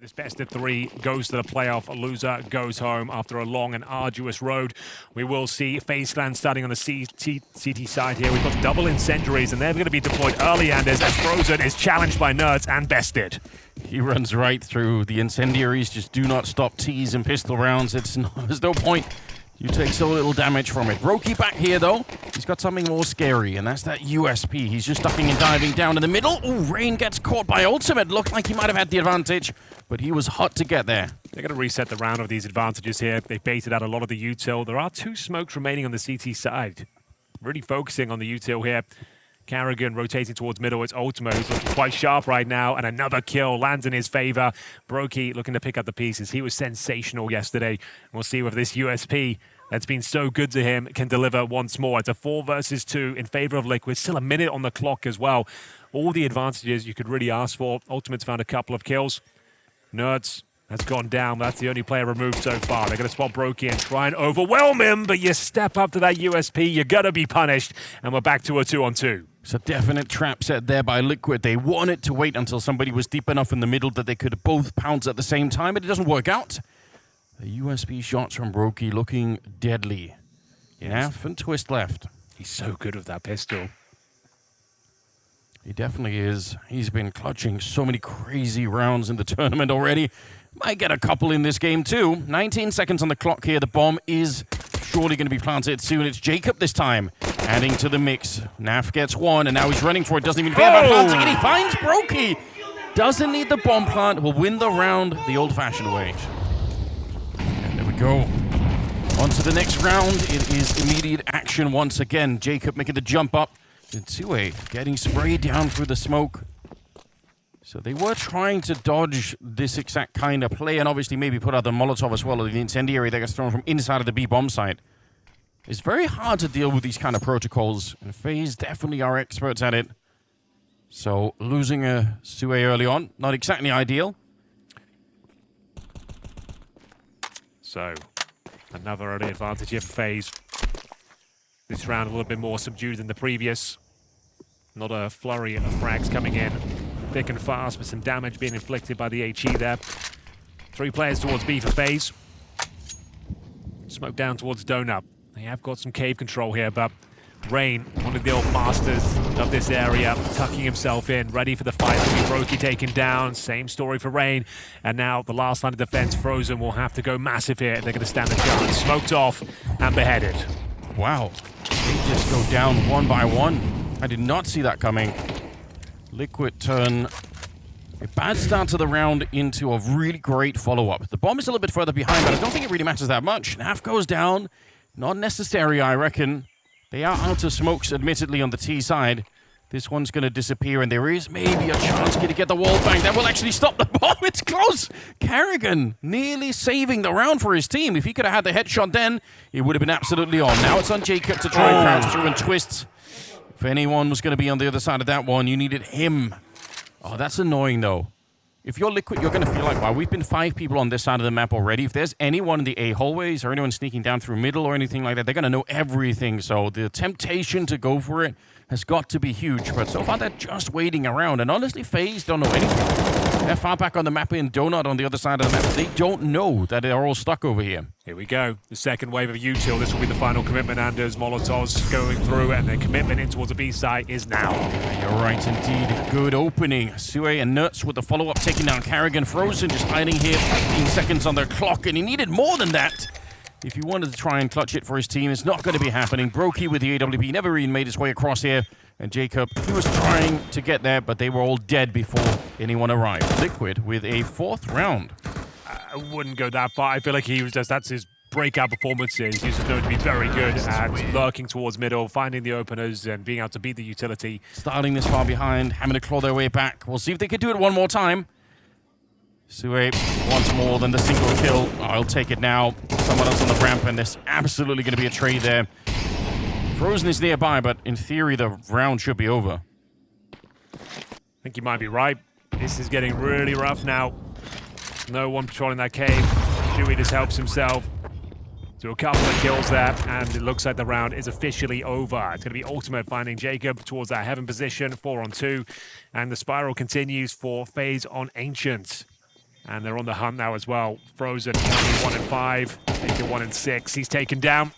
This best of three goes to the playoff. A loser goes home after a long and arduous road. We will see FaZe Clan starting on the CT side here. We've got double incendiaries, and they're going to be deployed early, Anders, as Frozen is challenged by Nerds and bested. He runs right through the incendiaries. Just do not stop T's and pistol rounds. There's no point. You take so little damage from it. Roki back here, though. He's got something more scary, and that's that USP. He's just ducking and diving down in the middle. Ooh, Rain gets caught by ultimate. Looked like he might have had the advantage, but he was hot to get there. They're going to reset the round of these advantages here. They've baited out a lot of the util. There are 2 smokes remaining on the CT side. Really focusing on the util here. Carrigan rotating towards middle. It's Ultima who's looking quite sharp right now, and another kill lands in his favor. Brokey looking to pick up the pieces. He was sensational yesterday. We'll see if this USP that's been so good to him can deliver once more. It's a 4 versus 2 in favor of Liquid. Still a minute on the clock as well. All the advantages you could really ask for. Ultimate's found a couple of kills. Nerds has gone down. That's the only player removed so far. They're going to spot Brokey and try and overwhelm him, but you step up to that USP, you're going to be punished, and we're back to a 2-on-2. It's a definite trap set there by Liquid. They wanted to wait until somebody was deep enough in the middle that they could both pounce at the same time, but it doesn't work out. The USB shots from Brokey looking deadly. Yes. And Twist left. He's so good with that pistol. He definitely is. He's been clutching so many crazy rounds in the tournament already. Might get a couple in this game too. 19 seconds on the clock here. The bomb is surely going to be planted soon. It's Jacob this time, adding to the mix. Naf gets one, and now he's running for it. Doesn't even care about planting it. He finds Brokey. Doesn't need the bomb plant. Will win the round the old-fashioned way. And there we go. On to the next round. It is immediate action once again. Jacob making the jump up. And Sue getting sprayed down through the smoke. So they were trying to dodge this exact kind of play, and obviously maybe put out the Molotov as well, or the incendiary that gets thrown from inside of the B bomb site. It's very hard to deal with these kind of protocols, and FaZe definitely are experts at it. So losing a Sue early on, not exactly ideal. So another early advantage here for FaZe. This round a little bit more subdued than the previous. Not a flurry of frags coming in. Thick and fast, with some damage being inflicted by the HE there. 3 players towards B for FaZe. Smoke down towards Donut. They have got some cave control here, but Rain, one of the old masters of this area, tucking himself in, ready for the fight. Brokey taken down. Same story for Rain. And now the last line of defense, Frozen, will have to go massive here. They're going to stand a chance. Smoked off and beheaded. Wow. They just go down one by one. I did not see that coming. Liquid turn a bad start to the round into a really great follow-up. The bomb is a little bit further behind, but I don't think it really matters that much. Naf goes down. Not necessary, I reckon. They are out of smokes, admittedly, on the T side. This one's going to disappear, and there is maybe a chance to get the wall bang. That will actually stop the bomb. It's close. Carrigan nearly saving the round for his team. If he could have had the headshot then, it would have been absolutely on. Now it's on Jacob to try and crouch through and twist. If anyone was going to be on the other side of that one, you needed him. Oh, that's annoying, though. If you're Liquid, you're going to feel like, wow, we've been 5 people on this side of the map already. If there's anyone in the A hallways or anyone sneaking down through middle or anything like that, they're going to know everything. So the temptation to go for it has got to be huge. But so far, they're just waiting around. And honestly, FaZe don't know anything. They're far back on the map in Donut on the other side of the map. They don't know that they're all stuck over here. Here we go. The second wave of util. This will be the final commitment. Anders, Molotovs going through, and their commitment in towards the B side is now. You're right, indeed. Good opening. Sue and Nuts with the follow-up, taking down Carrigan. Frozen just hiding here, 15 seconds on their clock, and he needed more than that. If he wanted to try and clutch it for his team, it's not going to be happening. Brokey with the AWP never even made his way across here. And Jacob, he was trying to get there, but they were all dead before anyone arrived. Liquid with a 4th round. I wouldn't go that far. I feel like he was just, that's his breakout performances. He's just known to be very good at lurking towards middle, finding the openers, and being able to beat the utility. Starting this far behind, having to claw their way back. We'll see if they can do it one more time. Sue wants more than the single kill. Oh, I'll take it now. Someone else on the ramp, and there's absolutely going to be a trade there. Frozen is nearby, but in theory, the round should be over. I think you might be right. This is getting really rough now. No one patrolling that cave. Chewy just helps himself to a couple of kills there, and it looks like the round is officially over. It's going to be Ultimate finding Jacob towards that heaven position, 4-on-2, and the spiral continues for FaZe on Ancient. And they're on the hunt now as well. Frozen, currently 1 and 5, Taken 1 and 6. He's taken down.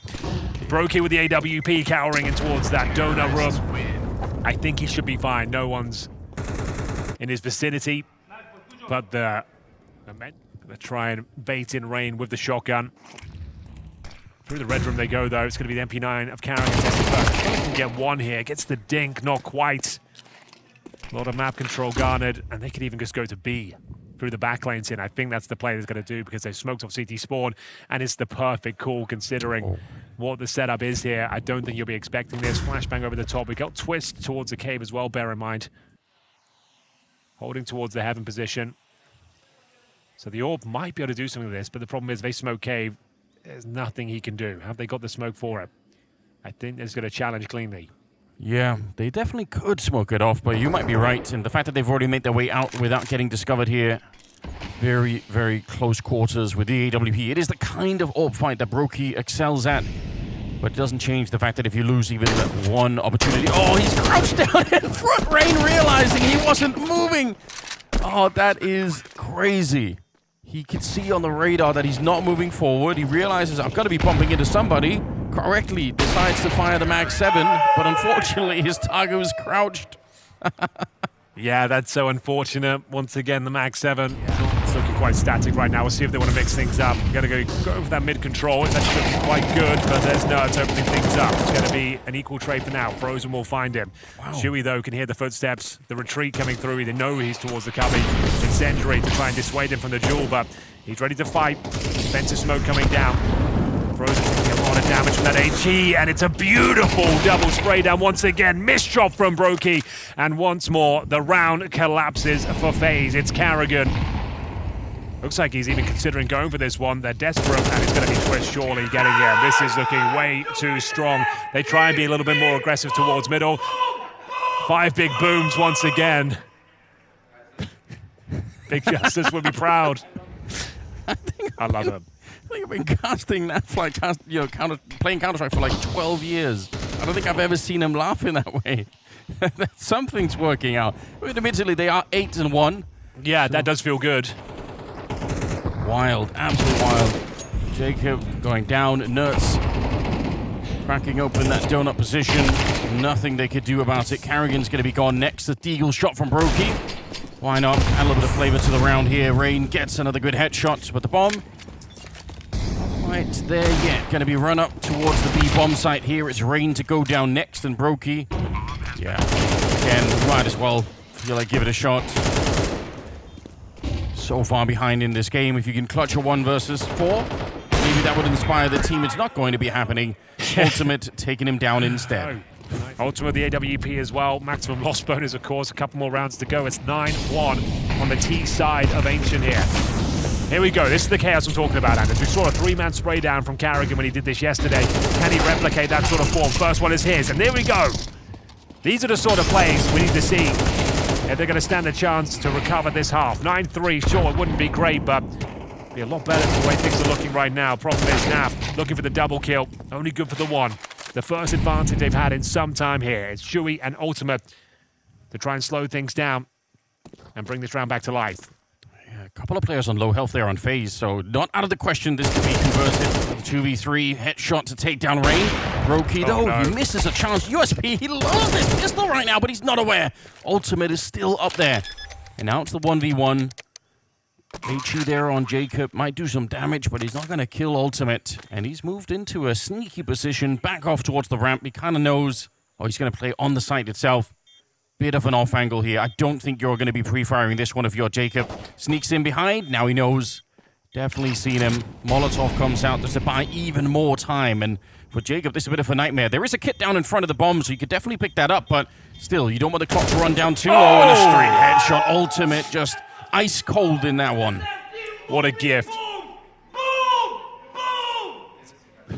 Brokey with the AWP cowering in towards that donut room. I think he should be fine. No one's in his vicinity. But they're try and bait in Rain with the shotgun. Through the red room they go, though. It's going to be the MP9 of Carrigan. Can get one here. Gets the dink, not quite. A lot of map control garnered, and they could even just go to B through the back lanes in. I think that's the play they're going to do because they've smoked off CT spawn, and it's the perfect call considering what the setup is here. I don't think you'll be expecting this. Flashbang over the top. We got Twist towards the cave as well, bear in mind. Holding towards the heaven position. So the Orb might be able to do something with this, but the problem is they smoke cave. There's nothing he can do. Have they got the smoke for it? I think they're going to challenge cleanly. Yeah, they definitely could smoke it off, but you might be right. And the fact that they've already made their way out without getting discovered here, very, very close quarters with the AWP. It is the kind of AWP fight that Brokey excels at, but it doesn't change the fact that if you lose even that one opportunity... Oh, he's crouched down in front, Rain realizing he wasn't moving. Oh, that is crazy. He can see on the radar that he's not moving forward. He realizes, I've got to be bumping into somebody. Correctly decides to fire the Mag 7, but unfortunately his target was crouched. Yeah, that's so unfortunate. Once again, the Mag 7. It's looking quite static right now. We'll see if they want to mix things up. Going to go for that mid control. It's actually looking quite good, but there's no, it's opening things up. It's going to be an equal trade for now. Frozen will find him. Wow. Shuey, though, can hear the footsteps, the retreat coming through. They know he's towards the cubby. Incendiary to try and dissuade him from the duel, but he's ready to fight. Defensive smoke coming down. Frozen taking a lot of damage from that HE, and it's a beautiful double spray down once again. Missed shot from Brokey, and once more, the round collapses for FaZe. It's Carrigan. Looks like he's even considering going for this one. They're desperate, and it's going to be Twist surely getting him. This is looking way too strong. They try and be a little bit more aggressive towards middle. 5 big booms once again. Big Justice would be proud. I love him. I think I've been casting that playing Counter-Strike for like 12 years. I don't think I've ever seen him laugh in that way. Something's working out. Admittedly, they are 8 and 1. Yeah, that does feel good. Wild, absolutely wild. Jacob going down, Nerds cracking open that donut position. Nothing they could do about it. Carrigan's going to be gone next. The Deagle shot from Brokey. Why not? Add a little bit of flavor to the round here. Rain gets another good headshot with the bomb. Right there yet. Going to be run up towards the B bomb site here. It's Rain to go down next and Brokey. Yeah, again, might as well feel like give it a shot. So far behind in this game. If you can clutch a 1 versus 4, maybe that would inspire the team. It's not going to be happening. Ultimate taking him down instead. Ultimate the AWP as well. Maximum loss bonus, of course. A couple more rounds to go. It's 9-1 on the T side of Ancient here. Here we go. This is the chaos I'm talking about, Anders. We saw a 3-man spray down from Carrigan when he did this yesterday. Can he replicate that sort of form? First one is his, and there we go. These are the sort of plays we need to see if they're going to stand a chance to recover this half. 9-3, sure, it wouldn't be great, but be a lot better than the way things are looking right now. Problem is Naf looking for the double kill. Only good for the 1. The first advantage they've had in some time here. It's Shuey and Ultimate to try and slow things down and bring this round back to life. Yeah, a couple of players on low health there on FaZe, so not out of the question this could be converted. 2v3, headshot to take down Rain. Brokey, though, he misses a chance. USP, he loves this pistol right now, but he's not aware. Ultimate is still up there. And now it's the 1v1. HE there on Jacob might do some damage, but he's not going to kill Ultimate. And he's moved into a sneaky position, back off towards the ramp. He kind of knows, he's going to play on the site itself. Bit of an off angle here. I don't think you're going to be pre-firing this one if you're Jacob. Sneaks in behind. Now he knows. Definitely seen him. Molotov comes out just to buy even more time. And for Jacob, this is a bit of a nightmare. There is a kit down in front of the bomb, so you could definitely pick that up. But still, you don't want the clock to run down too low in a straight headshot. Ultimate just ice cold in that one. What a gift.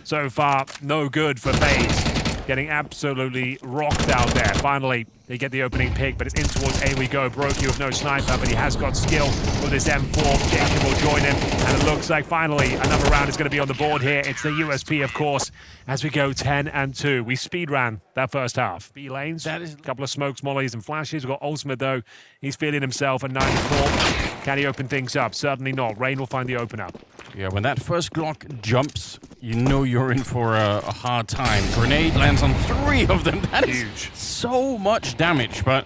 So far, no good for FaZe. Getting absolutely rocked out there. Finally, they get the opening pick, but it's in towards A we go. Brokey with no sniper, but he has got skill with his M4. Jacob will join him, and it looks like finally another round is going to be on the board here. It's the USP, of course, as we go 10-2. We speed ran that first half. B lanes, a couple of smokes, mollies, and flashes. We've got Ultimate, though. He's feeling himself at 9-4. Can he open things up? Certainly not. Rain will find the opener. Yeah, when that first Glock jumps, you know you're in for a hard time. Grenade lands on 3 of them. That is Huge. so much damage, but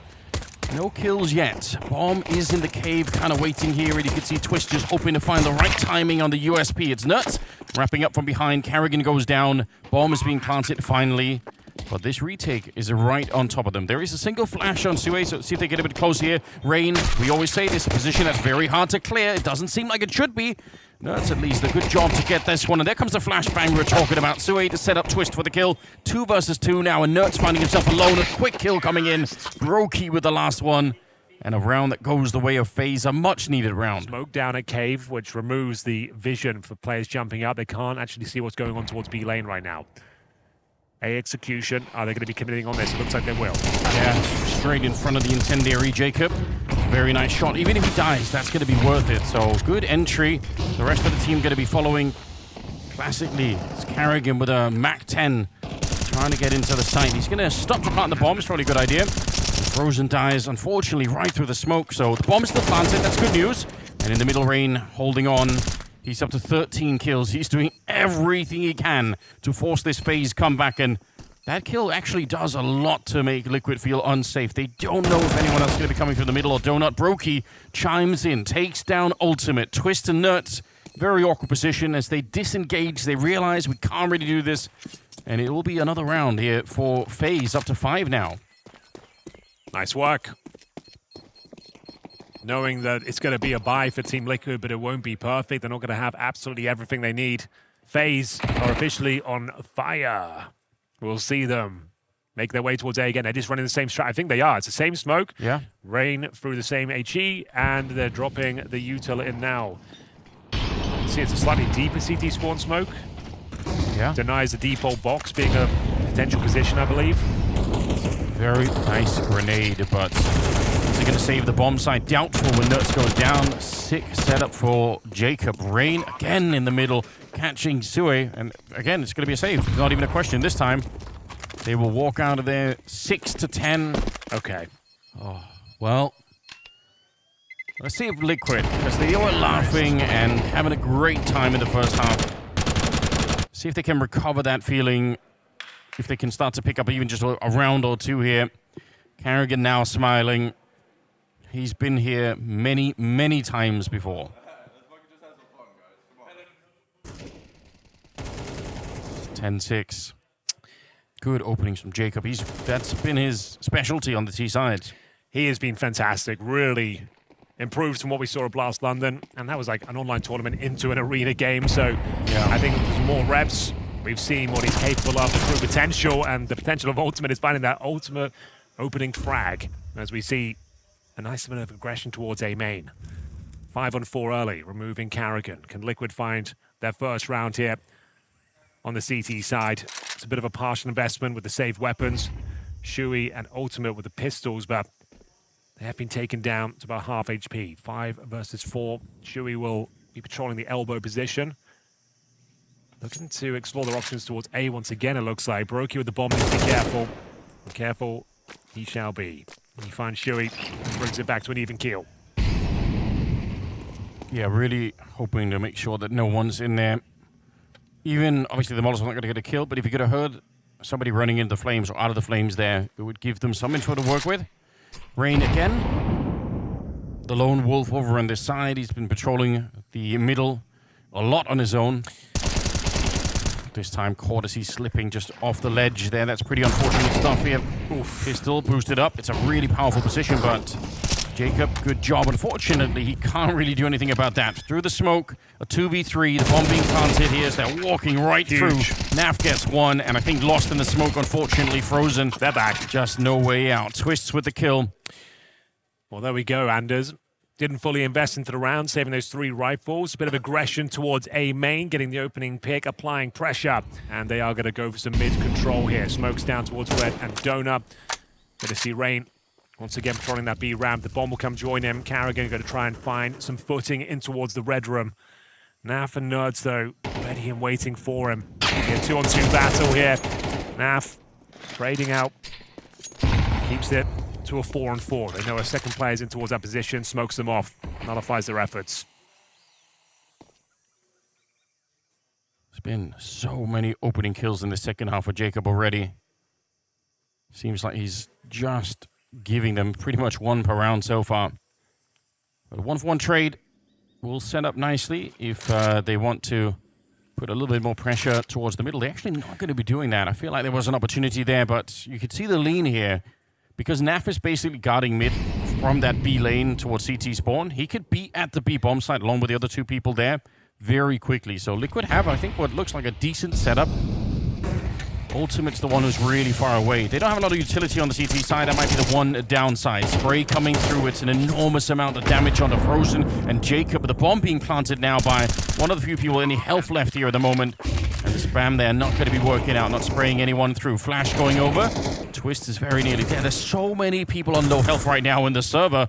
no kills yet. Bomb is in the cave, kind of waiting here, and you can see Twist just hoping to find the right timing on the USP. It's nuts. Wrapping up from behind, Carrigan goes down. Bomb is being planted finally. But this retake is right on top of them. There is a single flash on Sue, so see if they get a bit close here. Rain, we always say this, a position that's very hard to clear. It doesn't seem like it should be. That's at least a good job to get this one. And there comes the flashbang we were talking about. Sue to set up Twist for the kill. 2 versus 2 now, and Nert's finding himself alone. A quick kill coming in. Brokey with the last one. And a round that goes the way of FaZe, a much-needed round. Smoke down at Cave, which removes the vision for players jumping up. They can't actually see what's going on towards B lane right now. A execution. Are they going to be committing on this? It looks like they will. Yeah, straight in front of the incendiary Jacob. Very nice shot. Even if he dies, that's going to be worth it. So good entry. The rest of the team going to be following classically. It's Carrigan with a MAC-10 trying to get into the site. He's going to stop to plant the bomb. It's probably a good idea. Frozen dies, unfortunately, right through the smoke. So the bomb's still planted. That's good news. And in the middle, Rain holding on. He's up to 13 kills. He's doing everything he can to force this FaZe comeback. And that kill actually does a lot to make Liquid feel unsafe. They don't know if anyone else is going to be coming through the middle or Donut. Brokey chimes in, takes down Ultimate. Twist and Nertz, very awkward position as they disengage. They realize we can't really do this. And it will be another round here for FaZe, up to 5 now. Nice work. Knowing that it's going to be a buy for Team Liquid, but it won't be perfect. They're not going to have absolutely everything they need. FaZe are officially on fire. We'll see them make their way towards A again. They're just running the same strat. I think they are. It's the same smoke. Yeah. Rain through the same HE, and they're dropping the util in now. See, it's a slightly deeper CT spawn smoke. Yeah. Denies the default box being a potential position, I believe. Very nice grenade, but is he going to save the bomb site? Doubtful when Nertz goes down. Sick setup for Jacob. Rain again in the middle, catching Sue. And again, it's going to be a save. Not even a question this time. They will walk out of there 6-10. Okay. Oh, well, let's see if Liquid, because they were laughing and having a great time in the first half. See if they can recover that feeling. If they can start to pick up even just a round or 2 here. Carrigan now smiling. He's been here many, many times before. 10-6. Good openings from Jacob. That's been his specialty on the T side. He has been fantastic. Really improved from what we saw at Blast London. And that was like an online tournament into an arena game. So Yeah. I think there's more reps. We've seen what he's capable of, the true potential, and the potential of Ultimate is finding that ultimate opening frag. As we see a nice bit of aggression towards A main. 5-on-4 early, removing Carrigan. Can Liquid find their first round here on the CT side? It's a bit of a partial investment with the saved weapons. Shui and Ultimate with the pistols, but they have been taken down to about half HP. 5 versus 4. Shui will be patrolling the elbow position. Looking to explore their options towards A once again, it looks like. Brokey with the bomb needs to be careful. And careful he shall be. And he finds Shui and brings it back to an even keel. Yeah, really hoping to make sure that no one's in there. Even, obviously, the Molotov's not going to get a kill, but if you could have heard somebody running into the flames or out of the flames there, it would give them some info to work with. Rain again. The lone wolf over on this side. He's been patrolling the middle a lot on his own. This time, caught as he's slipping just off the ledge there. That's pretty unfortunate stuff here. Oof, pistol boosted up. It's a really powerful position, but Jacob, good job. Unfortunately, he can't really do anything about that. Through the smoke, a 2v3. The bomb being planted here as they're walking right through. Naf gets one, and I think lost in the smoke, unfortunately. Frozen. They're back. Just no way out. Twists with the kill. Well, there we go, Anders. Didn't fully invest into the round, saving those 3 rifles. A bit of aggression towards A main, getting the opening pick, applying pressure. And they are going to go for some mid-control here. Smokes down towards Red and Donut. Going to see Rain once again patrolling that B ramp. The bomb will come join him. Carrigan going to try and find some footing in towards the red room. Naf and Nerds, though, ready and waiting for him. A 2-on-2 battle here. Naf trading out. Keeps it to a 4-on-4. They know a second player's in towards that position, smokes them off. nullifies their efforts. There's been so many opening kills in the second half for Jacob already. Seems like he's just giving them pretty much one per round so far. But a 1-for-1 trade will set up nicely if they want to put a little bit more pressure towards the middle. They're actually not going to be doing that. I feel like there was an opportunity there, but you could see the lean here. Because Naf is basically guarding mid from that B lane towards CT spawn, he could be at the B bomb site along with the other two people there very quickly. So Liquid have, I think, what looks like a decent setup. Ultimate's the one who's really far away. They don't have a lot of utility on the CT side. That might be the one downside. Spray coming through. It's an enormous amount of damage on the Frozen. And Jacob, the bomb being planted now by one of the few people any health left here at the moment. And the spam there not going to be working out. Not spraying anyone through. Flash going over. Twist is very nearly there. There's so many people on low health right now in the server.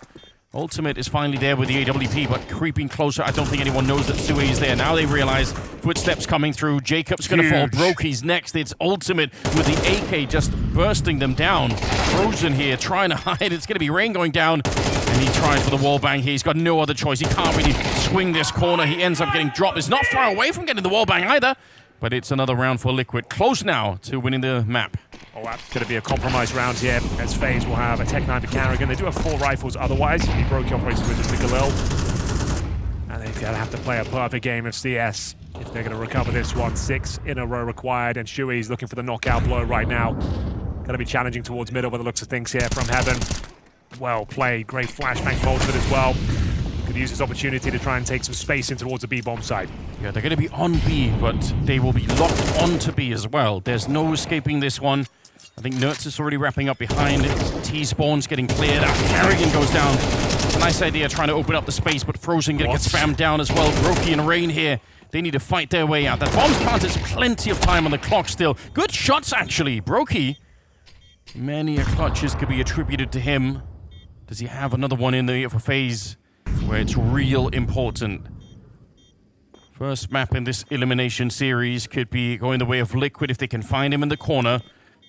Ultimate is finally there with the AWP, but creeping closer. I don't think anyone knows that Sui is there. Now they realize footsteps coming through. Jacob's going to fall. Brokey's next. It's Ultimate with the AK just bursting them down. Frozen here, trying to hide. It's going to be Rain going down, and he tries for the wall bang here. He's got no other choice. He can't really swing this corner. He ends up getting dropped. It's not far away from getting the wall bang either, but it's another round for Liquid. Close now to winning the map. Oh, that's going to be a compromise round here, as FaZe will have a Tech 9 for Carrigan. They do have 4 rifles otherwise. He broke operates with us to Galil. And they're going to have to play a perfect game of CS if they're going to recover this one. 6 in a row required, and Shui's looking for the knockout blow right now. Going to be challenging towards middle by the looks of things here from Heaven. Well played. Great flashbang bolted as well. Could use this opportunity to try and take some space in towards the B-bomb side. Yeah, they're going to be on B, but they will be locked onto B as well. There's no escaping this one. I think Nertz is already wrapping up behind. T-spawn's getting cleared out. Carrigan goes down. It's a nice idea trying to open up the space, but Frozen going to get spammed down as well. Brokey and Rain here. They need to fight their way out. That bomb's planted. There's plenty of time on the clock still. Good shots, actually. Brokey. Many a clutches could be attributed to him. Does he have another one in there for FaZe where it's real important? First map in this elimination series could be going the way of Liquid if they can find him in the corner.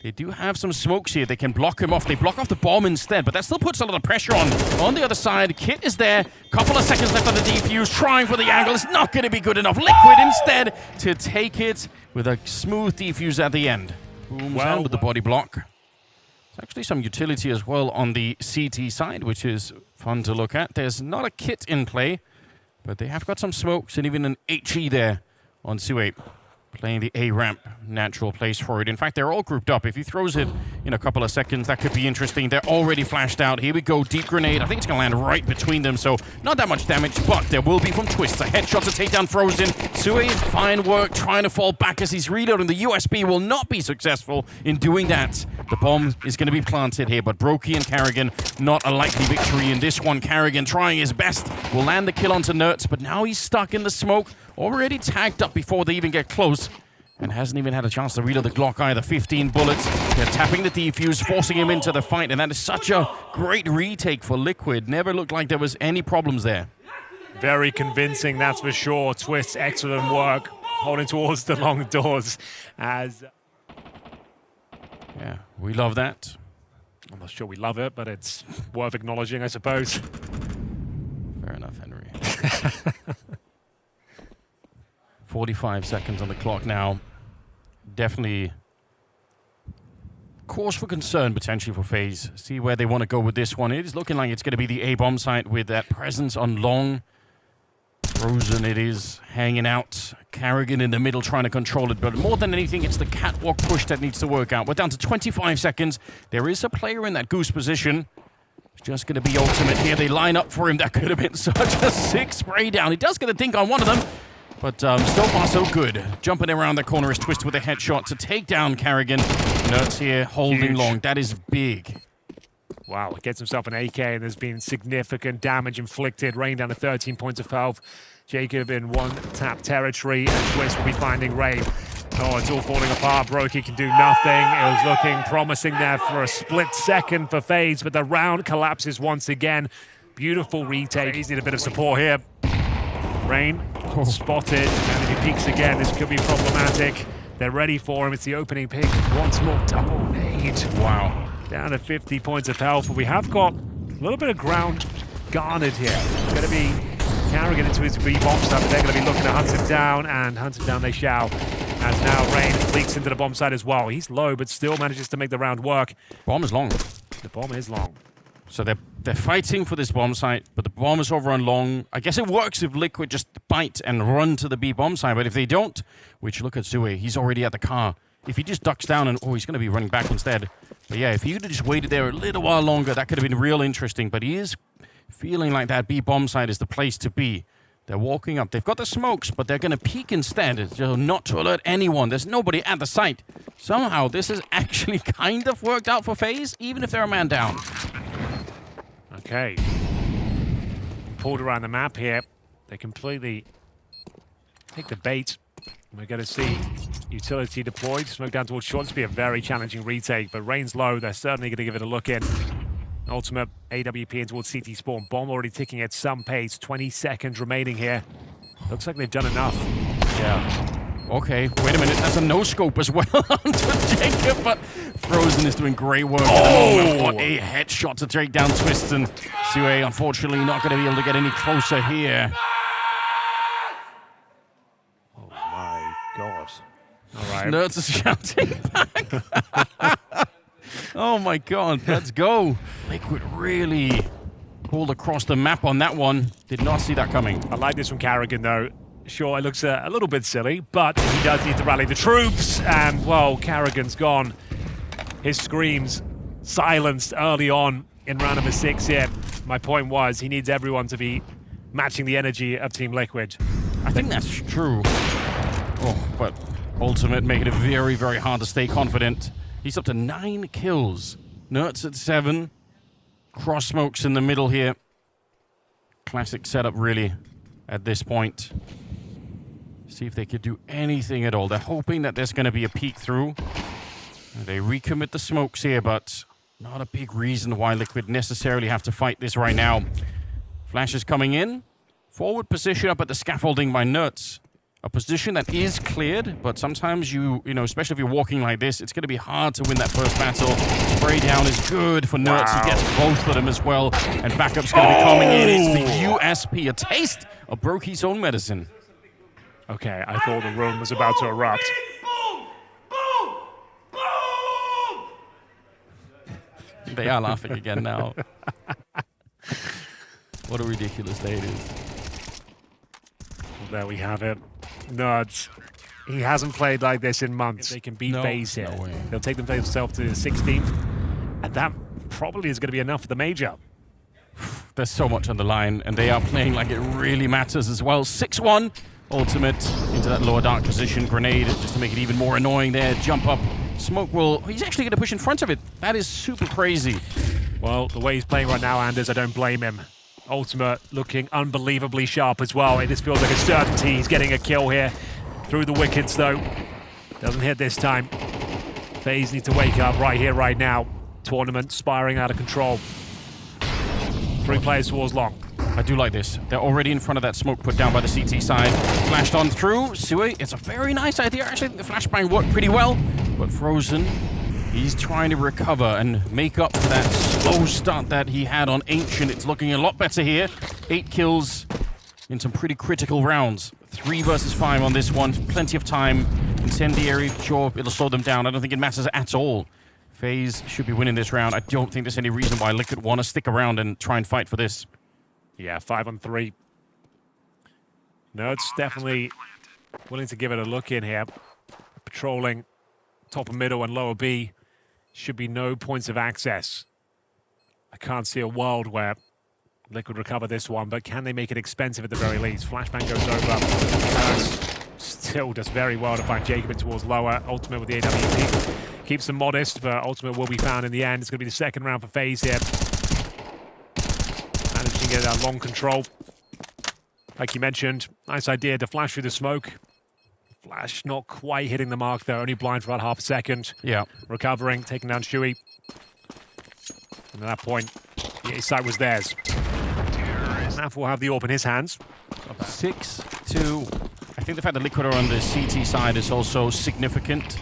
They do have some smokes here. They can block him off. They block off the bomb instead, but that still puts a lot of pressure on. On the other side, Kit is there. Couple of seconds left on the defuse. Trying for the angle. It's not going to be good enough. Liquid instead to take it with a smooth defuse at the end. Boom, well with the body block. There's actually some utility as well on the CT side, which is fun to look at. There's not a Kit in play, but they have got some smokes and even an HE there on Sui. Playing the A ramp, natural place for it. In fact, they're all grouped up. If he throws it in a couple of seconds, that could be interesting. They're already flashed out. Here we go, deep grenade. I think it's going to land right between them, so not that much damage, but there will be from Twist. A headshot to take down Frozen. Sui, fine work, trying to fall back as he's reloading. The USB will not be successful in doing that. The bomb is going to be planted here, but Brokey and Carrigan, not a likely victory in this one. Carrigan trying his best, will land the kill onto Nertz, but now he's stuck in the smoke. Already tagged up before they even get close, and hasn't even had a chance to reload the Glock either. 15 bullets. They're tapping the defuse, forcing him into the fight, and that is such a great retake for Liquid. Never looked like there was any problems there. Very convincing, that's for sure. Twist, excellent work, holding towards the long doors. As yeah, we love that. I'm not sure we love it, but it's worth acknowledging, I suppose. Fair enough, Henry. 45 seconds on the clock now. Definitely cause for concern potentially for FaZe. See where they want to go with this one. It is looking like it's going to be the A-bomb site with that presence on long. Frozen it is, hanging out. Carrigan in the middle trying to control it, but more than anything, it's the catwalk push that needs to work out. We're down to 25 seconds. There is a player in that goose position. It's just going to be Ultimate here. They line up for him. That could have been such a sick spray down. He does get a dink on one of them. But so far, so good. Jumping around the corner is Twist with a headshot to take down Carrigan. Nertz here holding long. That is big. Wow, gets himself an AK, and there's been significant damage inflicted. Rain down to 13 points of health. Jacob in one-tap territory, and Twist will be finding Rain. Oh, it's all falling apart. Brokey can do nothing. It was looking promising there for a split second for FaZe, but the round collapses once again. Beautiful retake. He's need a bit of support here. Rain spotted, and if he peeks again, this could be problematic. They're ready for him. It's the opening pick. Once more, double nade. Wow. Down to 50 points of health, but we have got a little bit of ground garnered here. It's going to be Carrigan into his B-bomb site, but they're going to be looking to hunt him down, and hunt him down they shall. As now Rain leaks into the bomb site as well. He's low, but still manages to make the round work. Bomb is long. The bomb is long. So they're fighting for this bomb site, but the bomb is overrun long. I guess it works if Liquid just bite and run to the B bomb site, but if they don't, which look at Zue, he's already at the car. If he just ducks down and, oh, he's going to be running back instead. But yeah, if he would have just waited there a little while longer, that could have been real interesting. But he is feeling like that B bomb site is the place to be. They're walking up. They've got the smokes, but they're going to peek instead, not to alert anyone. There's nobody at the site. Somehow, this has actually kind of worked out for FaZe, even if they're a man down. Okay. Pulled around the map here. They completely take the bait. We're going to see utility deployed. Smoke down towards short. It's be a very challenging retake, but Rain's low. They're certainly going to give it a look in. Ultimate AWP in towards CT spawn. Bomb already ticking at some pace. 20 seconds remaining here. Looks like they've done enough. Yeah. Okay, wait a minute. That's a no-scope as well onto Jacob, but Frozen is doing great work at the moment. What a headshot to take down Twist, and Sue unfortunately not going to be able to get any closer here. Oh my God. All right. Nerds is shouting back. Oh my God, let's go. Liquid really pulled across the map on that one. Did not see that coming. I like this from Carrigan, though. Sure, it looks a little bit silly, but he does need to rally the troops. And, well, Carrigan's gone. His screams silenced early on in round number 6 here. My point was he needs everyone to be matching the energy of Team Liquid. I think that's true. Oh, but Ultimate making it very, very hard to stay confident. He's up to 9 kills. Nerds at 7. Cross smokes in the middle here. Classic setup, really, at this point. See if they could do anything at all. They're hoping that there's going to be a peek through. They recommit the smokes here, but not a big reason why Liquid necessarily have to fight this right now. Flash is coming in. Forward position up at the scaffolding by Nerds. A position that is cleared, but sometimes you know, especially if you're walking like this, it's going to be hard to win that first battle. Spray down is good for Nerds. Wow. He gets both of them as well, and backup's going to be coming in. It's the USP, a taste of Brokey's own medicine. Okay, I thought the room was about to erupt. Boom! Boom! Boom! They are laughing again now. What a ridiculous day it is. Well, there we have it. Nerds. He hasn't played like this in months. They can beat FaZe here. No way. They'll take themselves to the 16th, and that probably is going to be enough for the major. There's so much on the line, and they are playing like it really matters as well. 6-1. Ultimate into that lower dark position. Grenade just to make it even more annoying there. Jump up. Smoke will... He's actually going to push in front of it. That is super crazy. Well, the way he's playing right now, Anders, I don't blame him. Ultimate looking unbelievably sharp as well. It just feels like a certainty he's getting a kill here. Through the wickets, though. Doesn't hit this time. FaZe need to wake up right here, right now. Tournament spiraling out of control. 3 players towards long. I do like this. They're already in front of that smoke put down by the CT side. Flashed on through. Sue, it's a very nice idea. Actually, the flashbang worked pretty well. But Frozen, he's trying to recover and make up for that slow start that he had on Ancient. It's looking a lot better here. 8 kills in some pretty critical rounds. 3 versus 5 on this one. Plenty of time. Incendiary, sure, it'll slow them down. I don't think it matters at all. FaZe should be winning this round. I don't think there's any reason why Liquid want to stick around and try and fight for this. Yeah, 5-on-3. Nerds definitely willing to give it a look in here. Patrolling top and middle and lower B. Should be no points of access. I can't see a world where Liquid recover this one, but can they make it expensive at the very least? Flashbang goes over. Still does very well to find Jacob in towards lower. Ultimate with the AWP. Keeps them modest, but Ultimate will be found in the end. It's going to be the second round for FaZe here. Managing to get that long control. Like you mentioned, nice idea to flash through the smoke. Flash not quite hitting the mark though, only blind for about half a second. Yeah. Recovering, taking down Shuey. And at that point, the A site was theirs. Naf will have the AWP in his hands. 6-2. I think the fact that Liquid are on the CT side is also significant.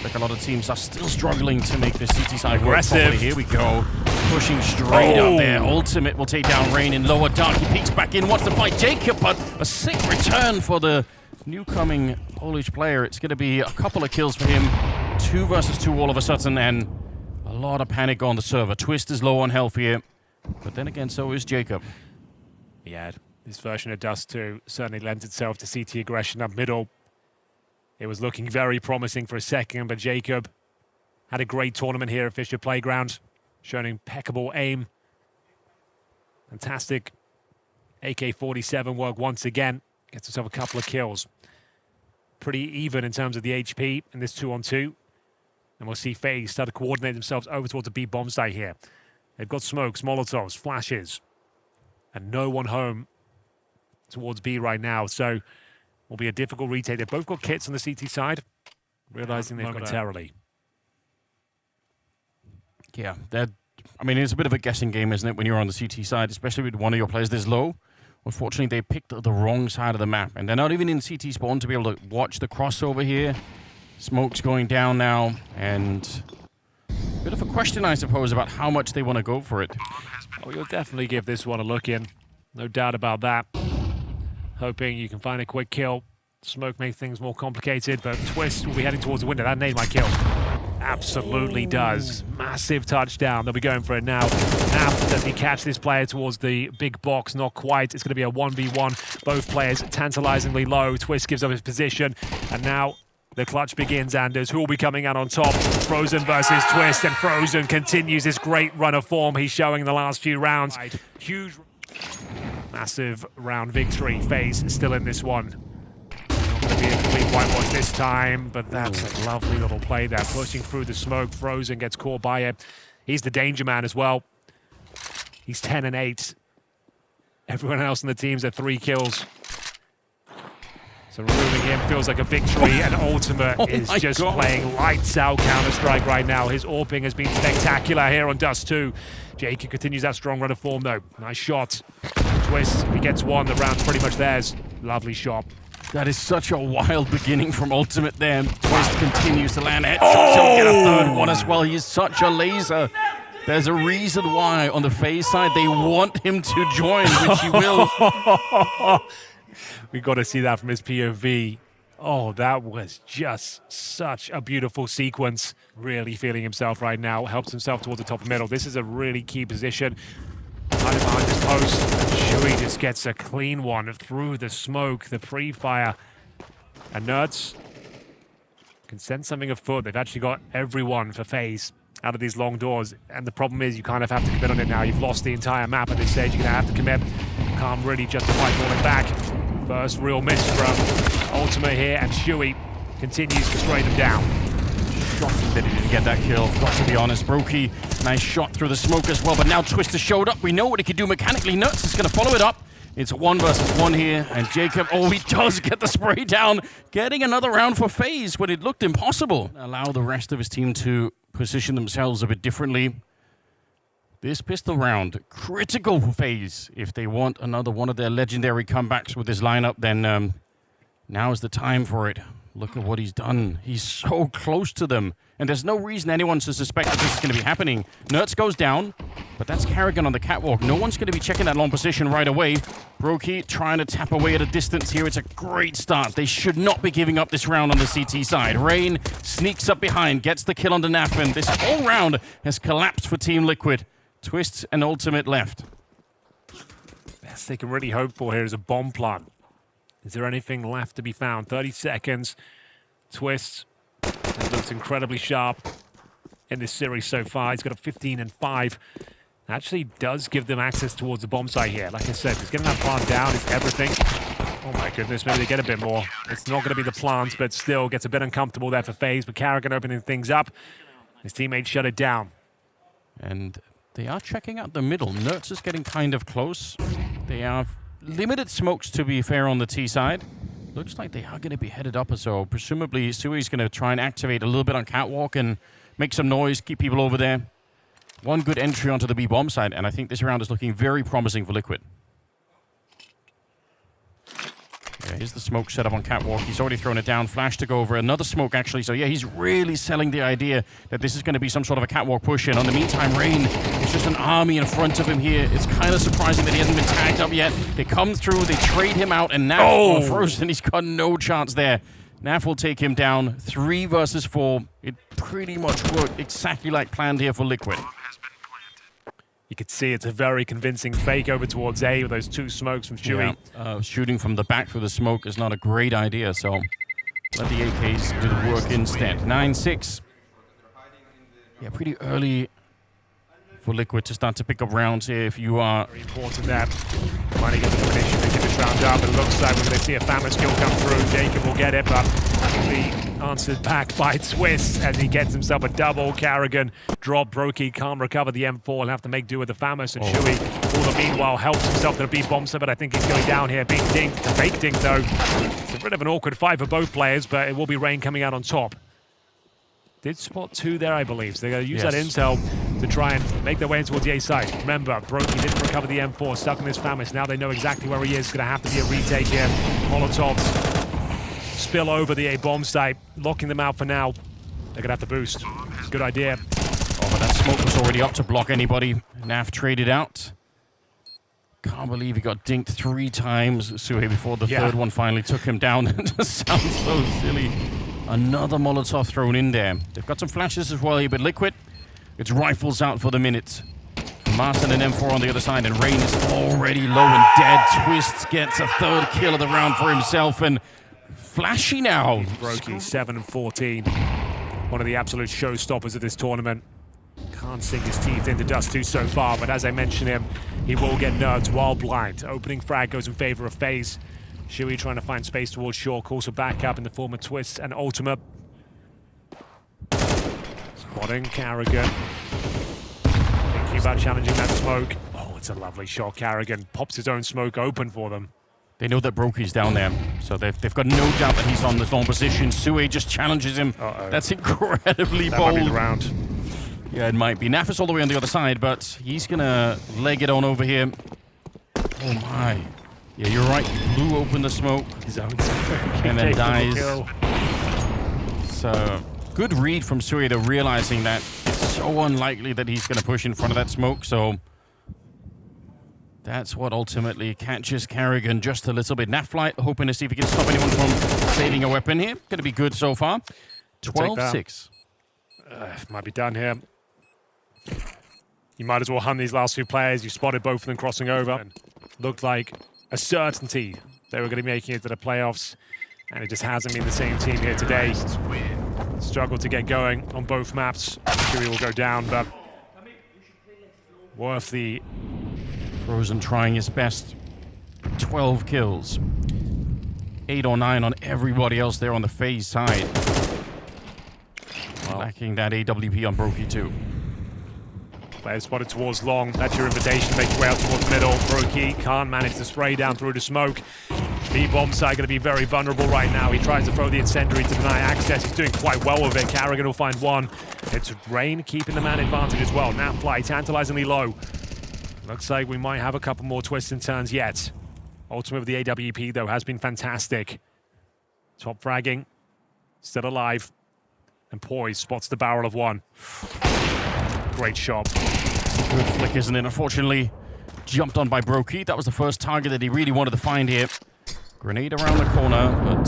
The like a lot of teams are still struggling to make the CT side work Aggressive. properly. Here we go. Pushing straight up there. Ultimate will take down Rain in lower dark. He peeks back in, wants to fight Jacob, but a sick return for the newcoming Polish player. It's going to be a couple of kills for him. 2 versus 2 all of a sudden, and a lot of panic on the server. Twist is low on health here, but then again, so is Jacob. Yeah, this version of Dust 2 certainly lends itself to CT aggression up middle. It was looking very promising for a second, but Jacob had a great tournament here at FISSURE Playground, showing impeccable aim. Fantastic AK-47 work once again. Gets himself a couple of kills. Pretty even in terms of the HP in this 2-on-2. And we'll see FaZe start to coordinate themselves over towards the B bomb site here. They've got smokes, molotovs, flashes, and no one home towards B right now. So will be a difficult retake. They've both got kits on the CT side, realizing they've momentarily. Yeah, I mean, it's a bit of a guessing game, isn't it, when you're on the CT side, especially with one of your players this low. Unfortunately, they picked the wrong side of the map, and they're not even in CT spawn to be able to watch the crossover here. Smoke's going down now, and a bit of a question, I suppose, about how much they want to go for it. Oh, you'll definitely give this one a look in. No doubt about that. Hoping you can find a quick kill. Smoke makes things more complicated, but Twist will be heading towards the window. That nade might kill. Absolutely does. Massive touchdown. They'll be going for it now. Does he catch this player towards the big box? Not quite. It's going to be a 1v1. Both players tantalizingly low. Twist gives up his position. And now the clutch begins, Anders. Who will be coming out on top? Frozen versus Twist. And Frozen continues this great run of form he's showing in the last few rounds. Huge, massive round victory. FaZe still in this one. Going to be a complete whitewash this time, but that's a lovely little play there. Pushing through the smoke, Frozen gets caught by it. He's the danger man as well. He's 10-8. Everyone else in the team's at 3 kills. So removing him feels like a victory, and Ultimate is just playing lights out Counter-Strike right now. His AWPing has been spectacular here on Dust 2. Jacob continues that strong run of form though. Nice shot. Twist, he gets one, the round's pretty much theirs. Lovely shot. That is such a wild beginning from Ultimate there. Twist continues to land headshots. He'll get a third one as well. He's such a laser. There's a reason why on the FaZe side they want him to join, which he will. We got to see that from his POV. Oh, that was just such a beautiful sequence. Really feeling himself right now. Helps himself towards the top of middle. This is a really key position. Hiding behind this post. Shui just gets a clean one through the smoke, the pre-fire. And Nerds can sense something afoot. They've actually got everyone for FaZe out of these long doors. And the problem is you kind of have to commit on it now. You've lost the entire map at this stage. You're going to have to commit. Can't really justify falling back. First real miss from Ultimate here, and Shui continues to spray them down. Shocking that he didn't get that kill, got to be honest. Brokey, nice shot through the smoke as well, but now Twister showed up. We know what he can do mechanically. Nuts is going to follow it up. It's 1 versus 1 here, and Jacob, oh, he does get the spray down, getting another round for FaZe when it looked impossible. Allow the rest of his team to position themselves a bit differently. This pistol round, critical for FaZe. If they want another one of their legendary comebacks with this lineup, then now is the time for it. Look at what he's done. He's so close to them. And there's no reason anyone to suspect that this is going to be happening. Nerds goes down, but that's Karrigan on the catwalk. No one's going to be checking that long position right away. Brokey trying to tap away at a distance here. It's a great start. They should not be giving up this round on the CT side. Rain sneaks up behind, gets the kill on the Nafin. This whole round has collapsed for Team Liquid. Twist and Ultimate left. Best they can really hope for here is a bomb plant. Is there anything left to be found? 30 seconds. Twist has looked incredibly sharp in this series so far. He's got a 15-5. Actually does give them access towards the bomb site here. Like I said, just getting that plant down is everything. Oh my goodness, maybe they get a bit more. It's not going to be the plants, but still gets a bit uncomfortable there for FaZe. But Karrigan opening things up. His teammates shut it down. And they are checking out the middle. Nerds is getting kind of close. They have limited smokes, to be fair, on the T side. Looks like they are going to be headed up or so. Presumably, Sui's going to try and activate a little bit on catwalk and make some noise, keep people over there. One good entry onto the B bomb side, and I think this round is looking very promising for Liquid. Yeah, here's the smoke set up on Catwalk. He's already thrown it down. Flash to go over. Another smoke, actually. So, yeah, he's really selling the idea that this is going to be some sort of a Catwalk push-in. On the meantime, Rain is just an army in front of him here. It's kind of surprising that he hasn't been tagged up yet. They come through. They trade him out. And now, Frozen, he's got no chance there. Naf will take him down. 3 versus 4. It pretty much worked exactly like planned here for Liquid. You could see it's a very convincing fake over towards A with those 2 smokes from Chewy. Yeah. Shooting from the back through the smoke is not a great idea, so let the AKs do the work instead. 9-6. Yeah, pretty early for Liquid to start to pick up rounds here if you are... Very important that finally get the finish and get this round up. It looks like we're going to see a famous skill come through. Jacob will get it, but the answered back by Twist as he gets himself a double. Carrigan drop. Brokey can't recover the M4. He'll have to make do with the famous. And Chewy, all the meanwhile, helps himself to the B-Bombster, but I think he's going down here. Being dinked. The fake dink, though. It's a bit of an awkward fight for both players, but it will be Rain coming out on top. Did spot 2 there, I believe. So they're going to use that intel to try and make their way towards the A side. Remember, Brokey didn't recover the M4, stuck in this Famous. Now they know exactly where he is. Going to have to be a retake here. Molotovs spill over the A bomb site, locking them out for now. They're going to have to boost. Good idea. Oh, but that smoke was already up to block anybody. Naf traded out. Can't believe he got dinked 3 times, Suhe, before the third one finally took him down. It just sounds so silly. Another Molotov thrown in there. They've got some flashes as well here, but Liquid, it's rifles out for the minute. Martin and M4 on the other side, and Rain is already low and dead. Twist gets a 3rd kill of the round for himself, and Flashy now. Brokey, 7-14. One of the absolute showstoppers of this tournament. Can't sink his teeth into Dust 2 so far, but as I mentioned him, he will get nerfed while blind. Opening frag goes in favor of FaZe. Chewy trying to find space towards short, calls for backup in the form of Twist and Ultimate. Spotting Carrigan. Thinking about challenging that smoke. Oh, it's a lovely shot. Carrigan pops his own smoke open for them. They know that Brokey's down there, so they've got no doubt that he's on this long position. Sue just challenges him. That's incredibly bold. That might be the round. Yeah, it might be. Naf is all the way on the other side, but he's going to leg it on over here. Oh, my. Yeah, you're right. Blew open the smoke and then dies. So, good read from Suedo, realizing that it's so unlikely that he's going to push in front of that smoke. So, that's what ultimately catches Carrigan just a little bit. Naflight hoping to see if he can stop anyone from saving a weapon here. Going to be good so far. 12-6. Might be done here. You might as well hunt these last 2 players. You spotted both of them crossing over. Looked like a certainty they were going to be making it to the playoffs, and it just hasn't been the same team here today. Struggled to get going on both maps. Chewy will go down, but worth the... Frozen trying his best. 12 kills. 8 or 9 on everybody else there on the FaZe side. Lacking that AWP on Brokey too. Player spotted towards long. That's your invitation. Make your way out towards middle. Brokey can't manage to spray down through the smoke. B-bomb side going to be very vulnerable right now. He tries to throw the incendiary to deny access. He's doing quite well with it. Carrigan will find one. It's Rain keeping the man advantage as well. Now fly tantalizingly low. Looks like we might have a couple more twists and turns yet. Ultimate with the AWP though has been fantastic. Top fragging. Still alive. And Poise spots the barrel of one. Great shot. Good flick, isn't it? Unfortunately, jumped on by Brokey. That was the first target that he really wanted to find here. Grenade around the corner, but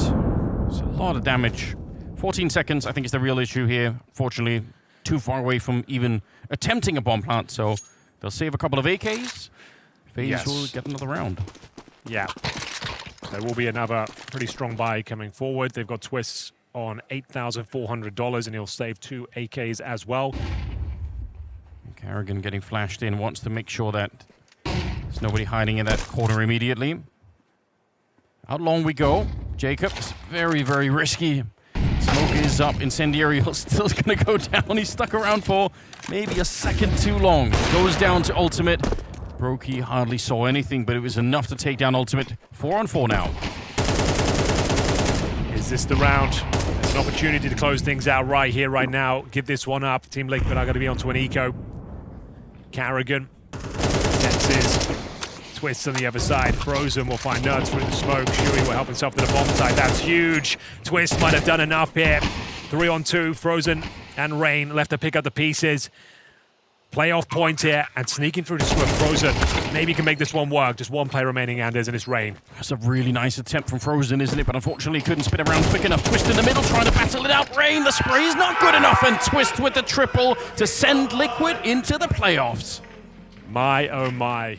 it's a lot of damage. 14 seconds, I think, is the real issue here. Fortunately, too far away from even attempting a bomb plant, so they'll save a couple of AKs. FaZe will get another round. Yeah. There will be another pretty strong buy coming forward. They've got twists on $8,400, and he'll save 2 AKs as well. Carrigan getting flashed in, wants to make sure that there's nobody hiding in that corner immediately. Out long we go. Jacob's very, very risky. Smoke is up. Incendiary still going to go down. He's stuck around for maybe a second too long. Goes down to Ultimate. Brokey hardly saw anything, but it was enough to take down Ultimate. 4-on-4 now. Is this the round? It's an opportunity to close things out right here, right now. Give this one up. Team Liquid are going to be onto an eco. Carrigan senses Twists on the other side. Frozen will find Nuts through the smoke. Shuey will help himself to the bomb side. That's huge. Twist might have done enough here. 3-on-2. Frozen and Rain left to pick up the pieces. Playoff point here and sneaking through the smoke. Frozen maybe can make this one work. Just one player remaining, Anders, and it's Rain. That's a really nice attempt from Frozen, isn't it? But unfortunately couldn't spin around quick enough. Twist in the middle, trying to battle it out. Rain, the spray is not good enough, and Twist with the triple to send Liquid into the playoffs. My, oh my.